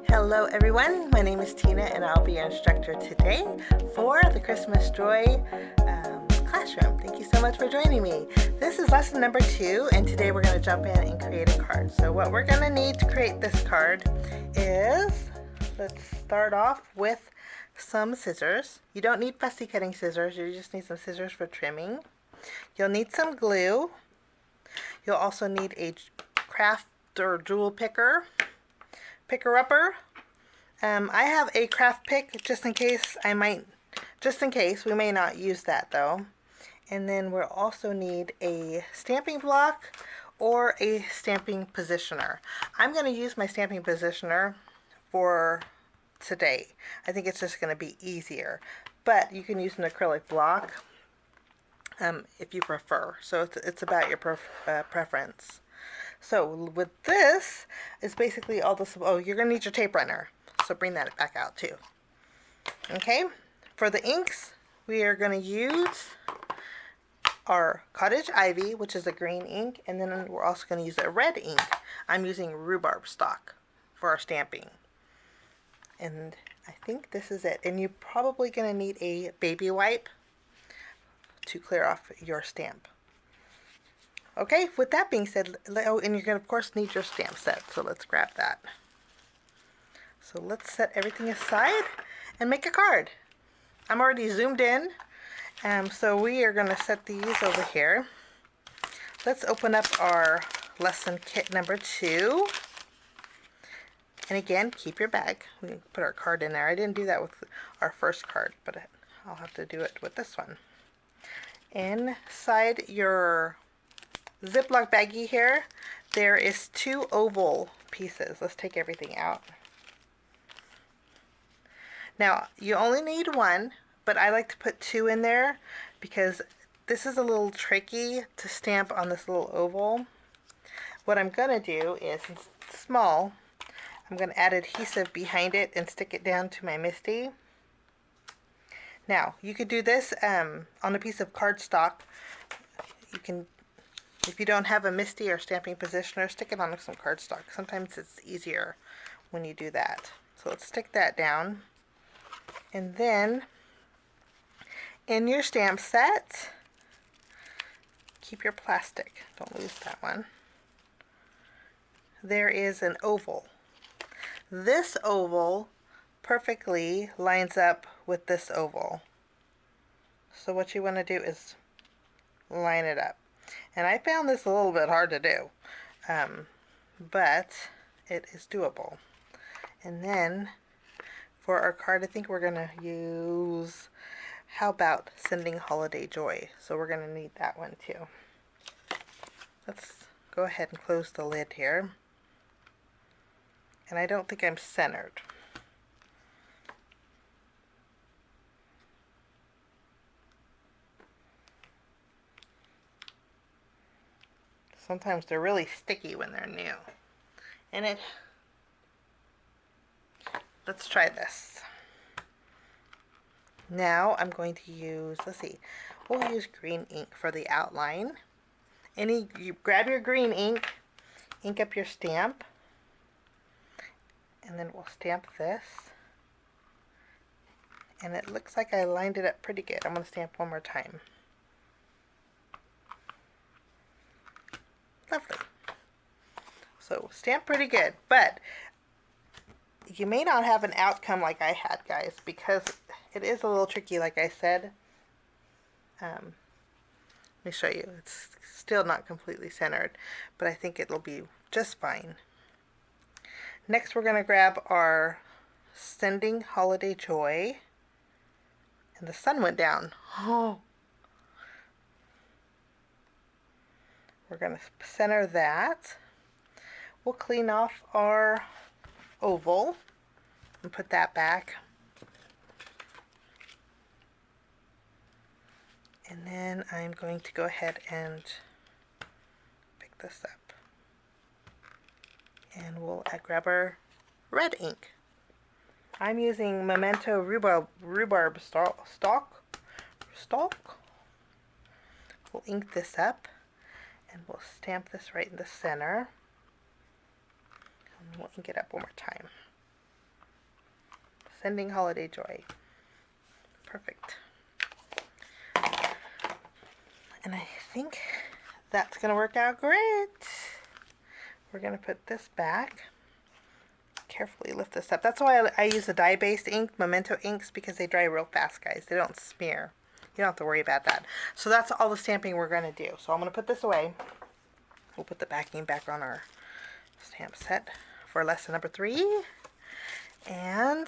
Hello everyone, my name is Tina and I'll be your instructor today for the Christmas Joy classroom. Thank you so much for joining me. This is lesson number 2 and today we're going to jump in and create a card. So what we're going to need to create this card is, let's start off with some scissors. You don't need fussy cutting scissors, you just need some scissors for trimming. You'll need some glue. You'll also need a craft or jewel picker-upper. I have a craft pick just in case we may not use that though. And then we'll also need a stamping block or a stamping positioner. I'm going to use my stamping positioner for today. I think it's just going to be easier, but you can use an acrylic block if you prefer. So it's about your preference. So with this, it's basically all this. Oh, you're going to need your tape runner. So bring that back out too. Okay, for the inks, we are going to use our Cottage Ivy, which is a green ink, and then we're also going to use a red ink. I'm using rhubarb stock for our stamping. And I think this is it. And you're probably going to need a baby wipe to clear off your stamp. Okay, with that being said, oh, and you're going to of course need your stamp set, so let's grab that. So let's set everything aside and make a card. I'm already zoomed in, so we are going to set these over here. Let's open up our lesson kit number 2. And again, keep your bag. We can put our card in there. I didn't do that with our first card, but I'll have to do it with this one. Inside your Ziploc baggie here, there is 2 oval pieces. Let's take everything out. Now, you only need 1, but I like to put 2 in there because this is a little tricky to stamp on this little oval. What I'm going to do is, since it's small, I'm going to add adhesive behind it and stick it down to my MISTI. Now, you could do this on a piece of cardstock. You can, if you don't have a MISTI or stamping positioner, stick it on some cardstock. Sometimes it's easier when you do that. So let's stick that down. And then, in your stamp set, keep your plastic. Don't lose that one. There is an oval. This oval perfectly lines up with this oval. So what you want to do is line it up. And I found this a little bit hard to do, but it is doable. And then for our card, I think we're going to use, how about Sending Holiday Joy? So we're going to need that one too. Let's go ahead and close the lid here. And I don't think I'm centered. Sometimes they're really sticky when they're new. And let's try this. Now I'm going to use, let's see, we'll use green ink for the outline. You grab your green ink, ink up your stamp, and then we'll stamp this. And it looks like I lined it up pretty good. I'm going to stamp one more time. Lovely. So stamp pretty good, but you may not have an outcome like I had, guys, because it is a little tricky, like I said. Let me show you. It's still not completely centered, but I think it'll be just fine. Next, we're going to grab our Sending Holiday Joy. And the sun went down. Oh. We're going to center that. We'll clean off our oval and put that back. And then I'm going to go ahead and pick this up. And we'll grab our red ink. I'm using Memento rhubarb stalk. We'll ink this up and we'll stamp this right in the center. And we'll ink it up one more time. Sending holiday joy. Perfect. And I think that's going to work out great. We're going to put this back. Carefully lift this up. That's why I use the dye-based ink, Memento inks, because they dry real fast, guys. They don't smear. You don't have to worry about that. So that's all the stamping we're going to do. So I'm going to put this away. We'll put the backing back on our stamp set for lesson number 3. And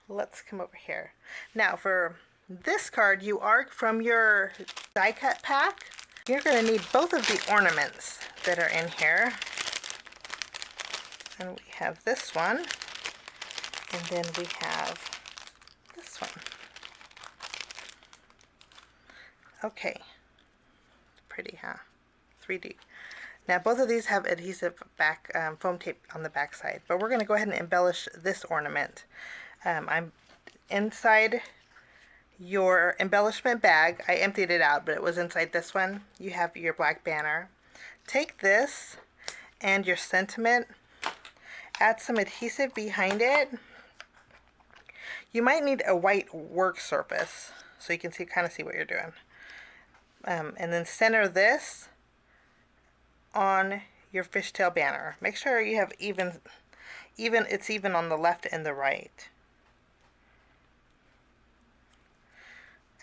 let's come over here. Now for this card, you are from your die cut pack. You're going to need both of the ornaments that are in here. And we have this one, and then we have this one. Okay, pretty, huh? 3D. Now both of these have adhesive back foam tape on the back side, but we're going to go ahead and embellish this ornament. I'm inside your embellishment bag. I emptied it out, but it was inside this one. You have your black banner. Take this and your sentiment, add some adhesive behind it. You might need a white work surface so you can kind of see what you're doing. And then center this on your fishtail banner. Make sure you have it's even on the left and the right.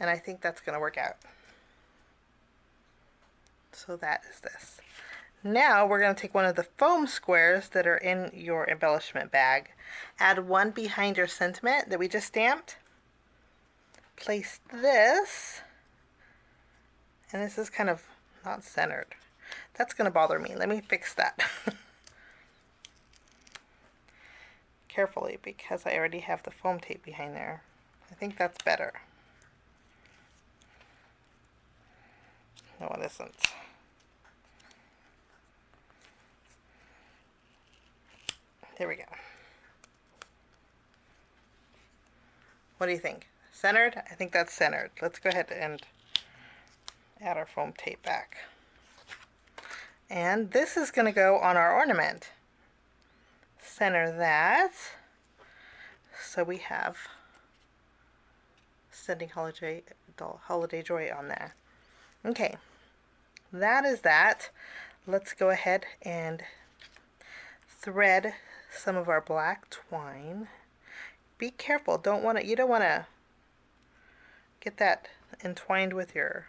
And I think that's going to work out. So that is this. Now we're going to take one of the foam squares that are in your embellishment bag, add one behind your sentiment that we just stamped, place this, and this is kind of not centered. That's going to bother me. Let me fix that. Carefully, because I already have the foam tape behind there. I think that's better. No, it isn't. There we go. What do you think? Centered? I think that's centered. Let's go ahead and add our foam tape back. And this is going to go on our ornament. Center that. So we have sending holiday joy on there. Okay. That is that. Let's go ahead and thread some of our black twine. Be careful. You don't want to get that entwined with your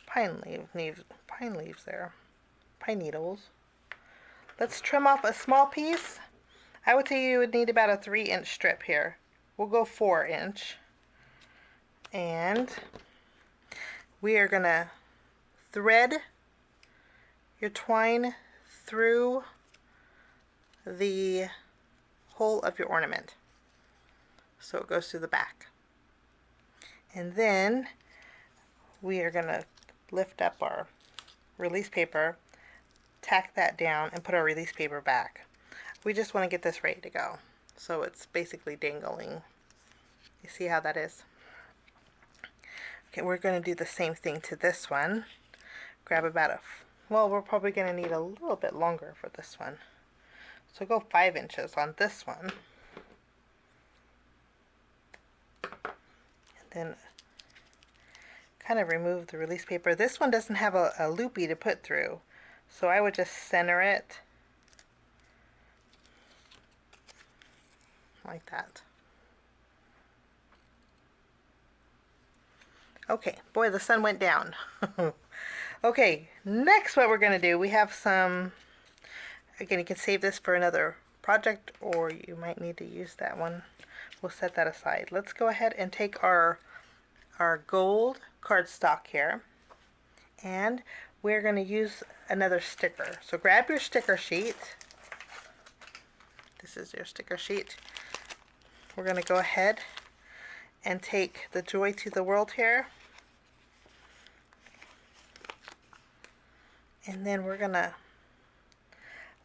pine leaves there. Pine needles. Let's trim off a small piece. I would say you would need about a 3-inch strip here. We'll go 4-inch. And we are going to thread your twine through the hole of your ornament. So it goes through the back. And then we are going to lift up our release paper, tack that down, and put our release paper back. We just want to get this ready to go. So it's basically dangling. You see how that is? Okay, we're going to do the same thing to this one. Grab about well, we're probably going to need a little bit longer for this one. So go 5 inches on this one. And then kind of remove the release paper. This one doesn't have a loopy to put through, so I would just center it like that. Okay, boy, the sun went down. Okay, next what we're going to do, we have some, again, you can save this for another project, or you might need to use that one. We'll set that aside. Let's go ahead and take our gold cardstock here, and we're going to use another sticker. So grab your sticker sheet. This is your sticker sheet. We're going to go ahead and take the Joy to the World here, and then we're going to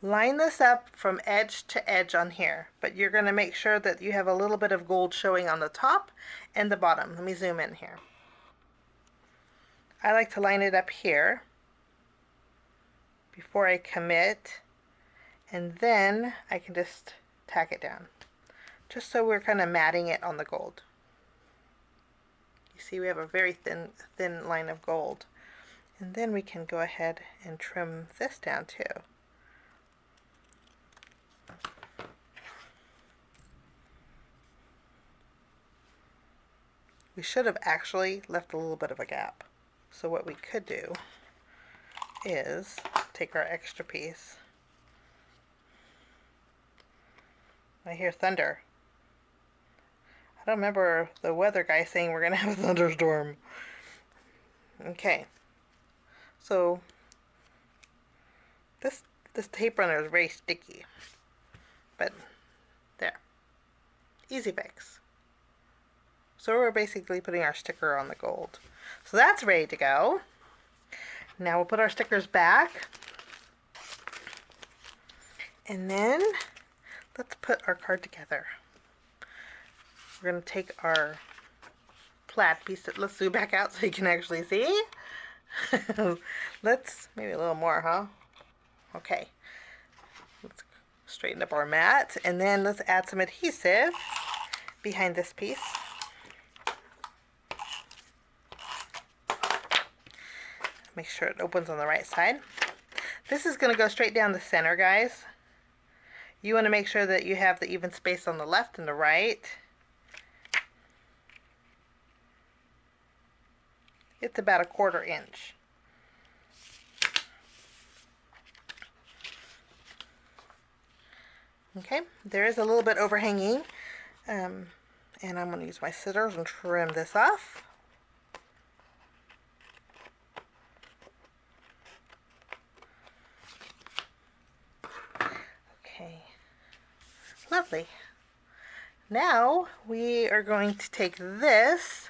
line this up from edge to edge on here, but you're going to make sure that you have a little bit of gold showing on the top and the bottom. Let me zoom in here. I like to line it up here before I commit, and then I can just tack it down. just so we're kind of matting it on the gold. You see we have a very thin line of gold. And then we can go ahead and trim this down too. We should have actually left a little bit of a gap. So what we could do is take our extra piece. I hear thunder. I don't remember the weather guy saying we're going to have a thunderstorm. Okay. So this tape runner is very sticky. But there. Easy fix. So we're basically putting our sticker on the gold. So that's ready to go. Now we'll put our stickers back. And then let's put our card together. We're going to take our plaid piece. Let's zoom back out so you can actually see. Let's, maybe a little more, huh? Okay. Let's straighten up our mat. And then let's add some adhesive behind this piece. Make sure it opens on the right side. This is going to go straight down the center, guys. You want to make sure that you have the even space on the left and the right. It's about a 1/4 inch. Okay, there is a little bit overhanging. And I'm going to use my scissors and trim this off. Okay, lovely. Now we are going to take this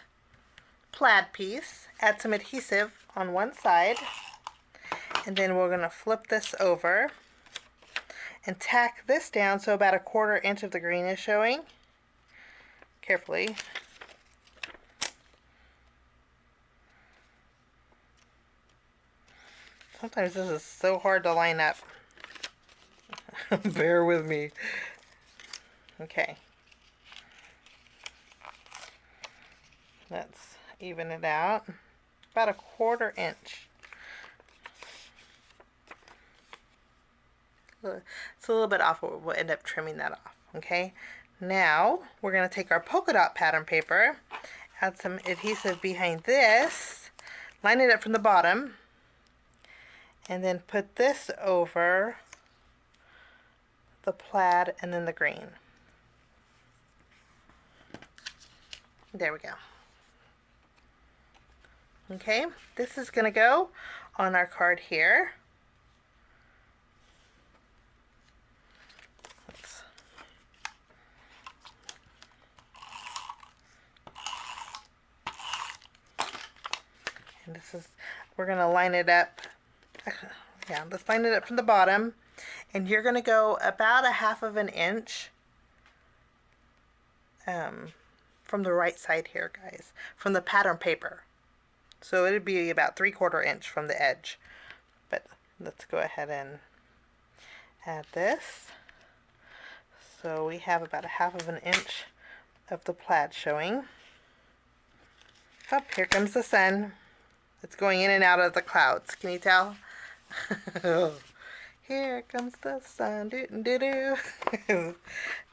plaid piece, add some adhesive on one side, and then we're going to flip this over and tack this down so about a 1/4 inch of the green is showing. Carefully. Sometimes this is so hard to line up. Bear with me. Okay. Let's even it out. About a 1/4 inch. It's a little bit off, but we'll end up trimming that off. Okay. Now we're going to take our polka dot pattern paper, add some adhesive behind this, line it up from the bottom, and then put this over the plaid and then the green. There we go. Okay, this is going to go on our card here. And this is, we're going to line it up. Yeah, let's line it up from the bottom. And you're going to go about a 1/2 inch from the right side here, guys, from the pattern paper. So it'd be about 3/4 inch from the edge. But let's go ahead and add this. So we have about a 1/2 inch of the plaid showing. Oh, here comes the sun. It's going in and out of the clouds. Can you tell? Here comes the sun. Doo-doo-doo.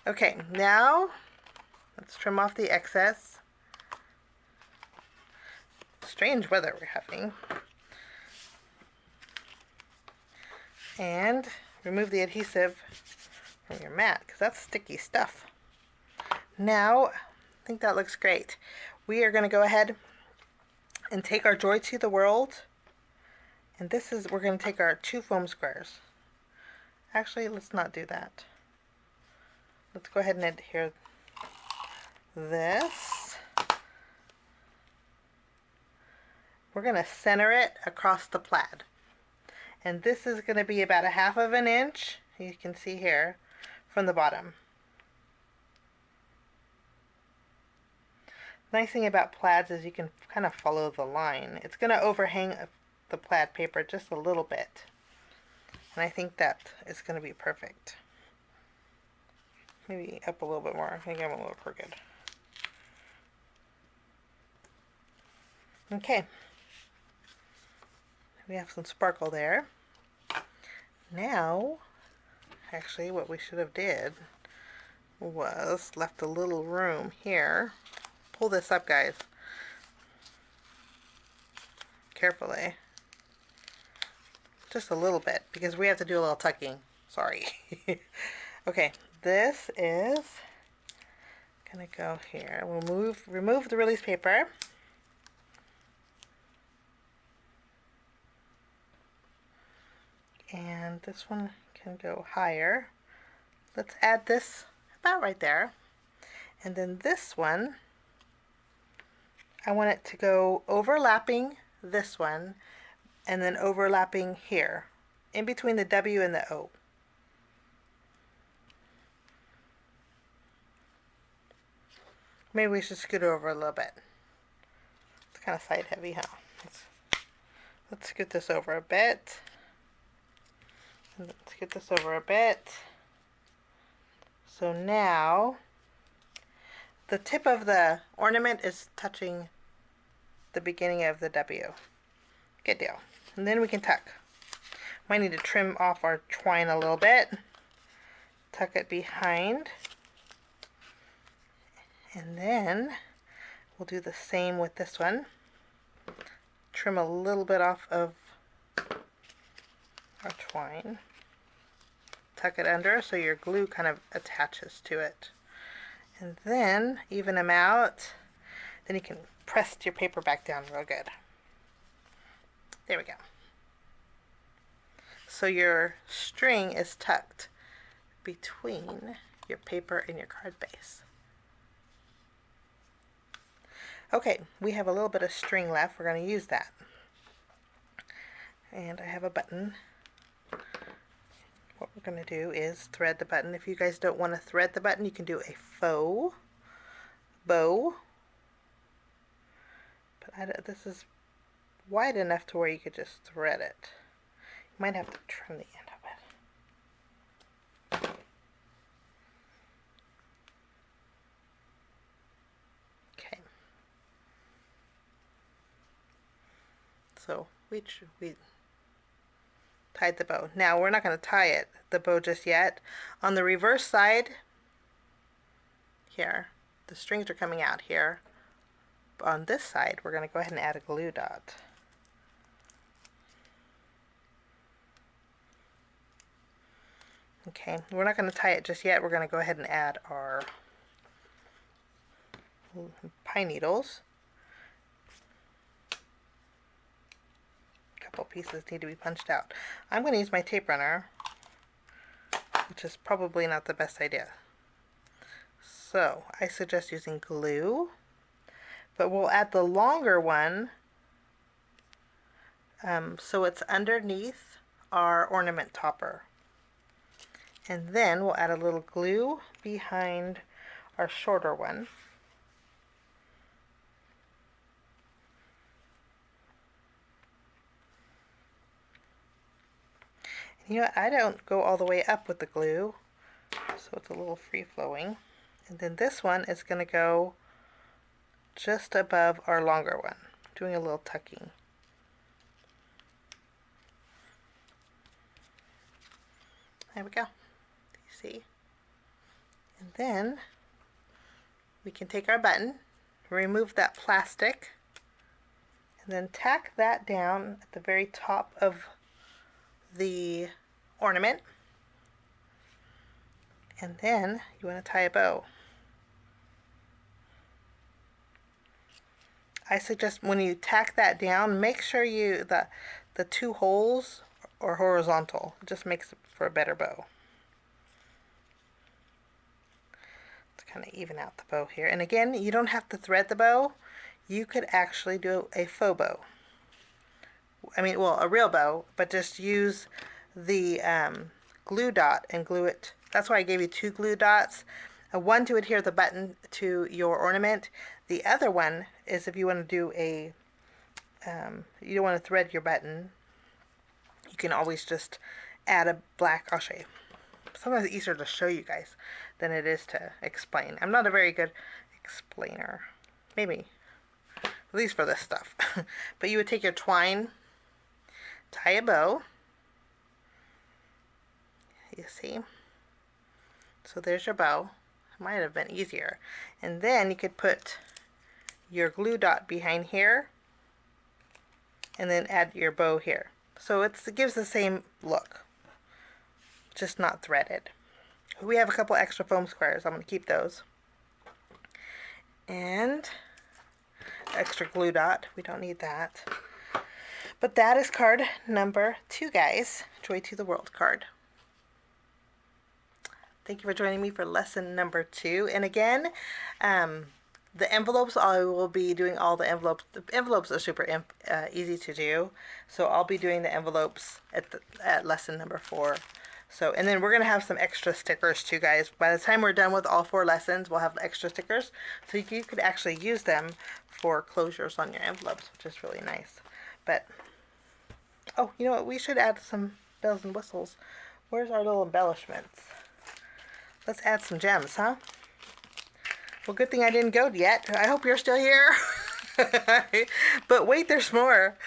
Okay, now let's trim off the excess. Strange weather we're having. And remove the adhesive from your mat because that's sticky stuff. Now, I think that looks great. We are going to go ahead and take our Joy to the World, and this is, we're going to take our 2 foam squares. Actually, let's not do that. Let's go ahead and adhere this. We're going to center it across the plaid, and this is going to be about a 1/2 inch, you can see here, from the bottom. Nice thing about plaids is you can kind of follow the line. It's going to overhang the plaid paper just a little bit. And I think that is going to be perfect. maybe up a little bit more. I think I'm a little crooked. Okay. We have some sparkle there. Now, actually what we should have did was left a little room here. Pull this up, guys. Carefully. Just a little bit, because we have to do a little tucking. Sorry. Okay, this is gonna go here. We'll remove the release paper. And this one can go higher. Let's add this about right there. And then this one, I want it to go overlapping this one and then overlapping here, in between the W and the O. Maybe we should scoot over a little bit. It's kind of side heavy, huh? Let's scoot this over a bit. Let's get this over a bit. So now the tip of the ornament is touching the beginning of the W. Good deal. And then we can tuck. Might need to trim off our twine a little bit. Tuck it behind. And then we'll do the same with this one. Trim a little bit off of our twine. Tuck it under so your glue kind of attaches to it. And then even them out. Then you can press your paper back down real good. There we go. So your string is tucked between your paper and your card base. Okay, we have a little bit of string left. We're going to use that. And I have a button. What we're going to do is thread the button. If you guys don't want to thread the button, you can do a faux bow. But this is wide enough to where you could just thread it. You might have to trim the end of it. Okay. So we tied the bow. Now we're not going to tie the bow just yet. On the reverse side here, the strings are coming out here. On this side, we're going to go ahead and add a glue dot. Okay, we're not going to tie it just yet. We're going to go ahead and add our pine needles. A couple pieces need to be punched out. I'm going to use my tape runner, which is probably not the best idea. So I suggest using glue, but we'll add the longer one so it's underneath our ornament topper. And then we'll add a little glue behind our shorter one. And you know what? I don't go all the way up with the glue, so it's a little free-flowing. And then this one is going to go just above our longer one, doing a little tucking. There we go. See? And then we can take our button, remove that plastic, and then tack that down at the very top of the ornament. And then you want to tie a bow. I suggest when you tack that down, make sure the two holes are horizontal. It just makes it for a better bow. Kind of even out the bow here. And again, you don't have to thread the bow. You could actually do a faux bow. I mean, well, a real bow, but just use the glue dot and glue it. That's why I gave you two glue dots. One to adhere the button to your ornament. The other one is if you want to do a, you don't want to thread your button, you can always just add a black, I'll show you. Sometimes it's easier to show you guys than it is to explain. I'm not a very good explainer. Maybe. At least for this stuff. But you would take your twine, tie a bow. You see? So there's your bow. It might have been easier. And then you could put your glue dot behind here and then add your bow here. So it gives the same look, just not threaded. We have a couple extra foam squares. I'm going to keep those. And extra glue dot. We don't need that. But that is card number 2, guys. Joy to the World card. Thank you for joining me for lesson number 2. And again, the envelopes, I will be doing all the envelopes. The envelopes are super easy to do. So I'll be doing the envelopes at lesson number 4. So, and then we're going to have some extra stickers too, guys. By the time we're done with all 4 lessons, we'll have extra stickers. So you could actually use them for closures on your envelopes, which is really nice. But, oh, you know what? We should add some bells and whistles. Where's our little embellishments? Let's add some gems, huh? Well, good thing I didn't go yet. I hope you're still here. But wait, there's more.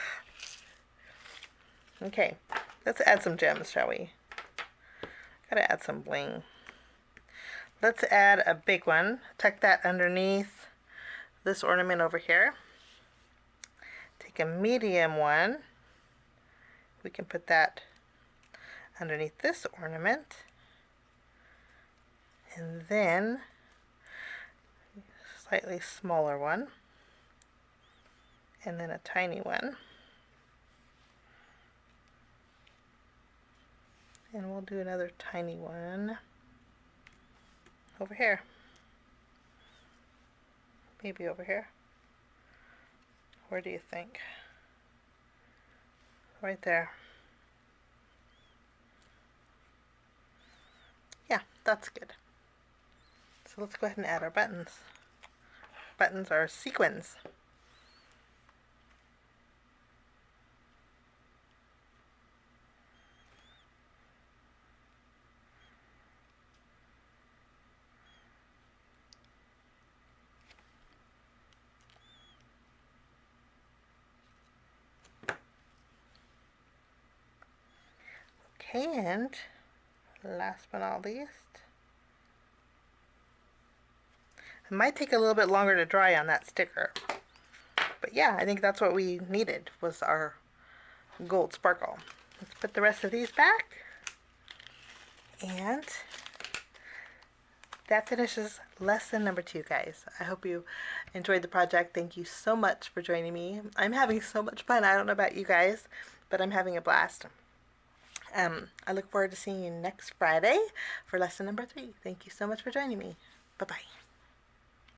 Okay, let's add some gems, shall we? Gotta add some bling. Let's add a big one. Tuck that underneath this ornament over here. Take a medium one. We can put that underneath this ornament. And then slightly smaller one. And then a tiny one. And we'll do another tiny one over here. Maybe over here. Where do you think? Right there. Yeah, that's good. So let's go ahead and add our buttons. Buttons are sequins. Okay, and last but not least, it might take a little bit longer to dry on that sticker. But yeah, I think that's what we needed, was our gold sparkle. Let's put the rest of these back. And that finishes lesson number 2, guys. I hope you enjoyed the project. Thank you so much for joining me. I'm having so much fun. I don't know about you guys, but I'm having a blast. I look forward to seeing you next Friday for lesson number 3. Thank you so much for joining me. Bye-bye.